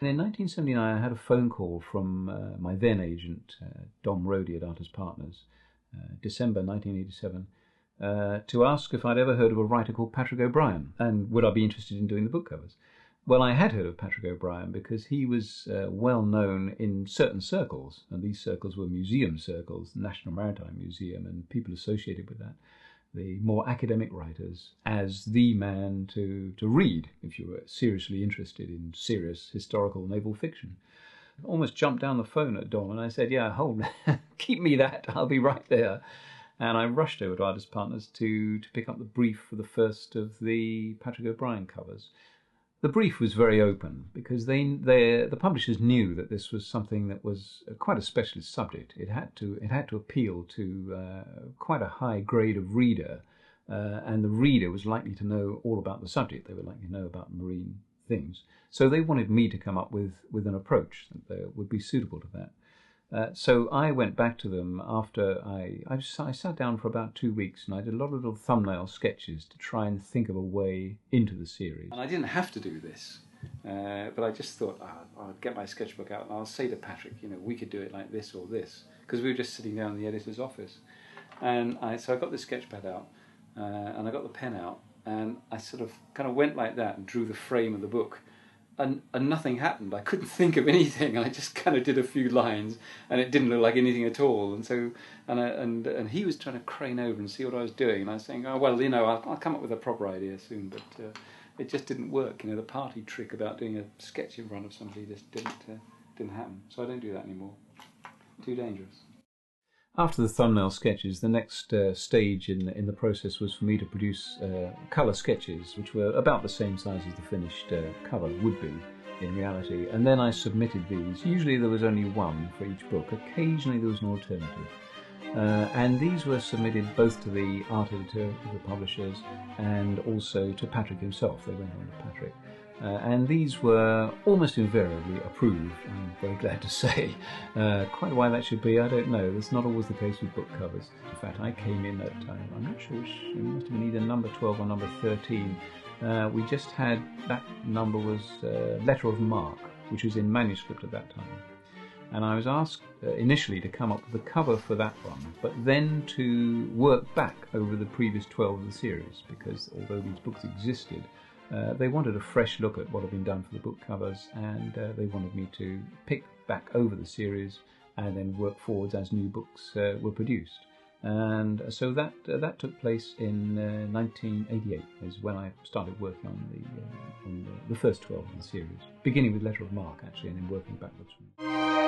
And in 1979, I had a phone call from my then agent, Dom Rhodey at Artist Partners, December 1987, to ask if I'd ever heard of a writer called Patrick O'Brian, and would I be interested in doing the book covers. Well, I had heard of Patrick O'Brian because he was well known in certain circles, and these circles were museum circles, the National Maritime Museum, and people associated with that, the more academic writers, as the man to read if you were seriously interested in serious historical naval fiction. I almost jumped down the phone at Dom and I said, yeah, hold, keep me that, I'll be right there. And I rushed over to Artist Partners to pick up the brief for the first of the Patrick O'Brian covers. The brief was very open because the publishers knew that this was something that was quite a specialist subject. It had to appeal to quite a high grade of reader, and the reader was likely to know all about the subject. They were likely to know about marine things. So they wanted me to come up with an approach that would be suitable to that. So I went back to them after I sat down for about 2 weeks, and I did a lot of little thumbnail sketches to try and think of a way into the series. And I didn't have to do this, but I just thought I'll get my sketchbook out and I'll say to Patrick, we could do it like this or this, because we were just sitting down in the editor's office. And so I got the sketchpad out, and I got the pen out, and I sort of kind of went like that and drew the frame of the book. And nothing happened. I couldn't think of anything. I just kind of did a few lines, and it didn't look like anything at all. And so, and he was trying to crane over and see what I was doing. And I was saying, oh well, I'll come up with a proper idea soon. But it just didn't work. The party trick about doing a sketch in front of somebody just didn't happen. So I don't do that anymore. Too dangerous. After the thumbnail sketches, the next stage in the process was for me to produce colour sketches, which were about the same size as the finished cover would be in reality. And then I submitted these. Usually there was only one for each book. Occasionally there was an alternative. And these were submitted both to the art editor of the publishers and also to Patrick himself. They went on to Patrick. And these were almost invariably approved, I'm very glad to say. Quite why that should be, I don't know. That's not always the case with book covers. In fact, I came in at, I'm not sure which, it must have been either number 12 or number 13. We just had, that number was Letter of Mark, which was in manuscript at that time. And I was asked initially to come up with a cover for that one, but then to work back over the previous 12 of the series, because although these books existed, they wanted a fresh look at what had been done for the book covers, and they wanted me to pick back over the series and then work forwards as new books were produced. And so that took place in 1988, is when I started working on the first 12 of the series, beginning with Letter of Mark actually, and then working backwards from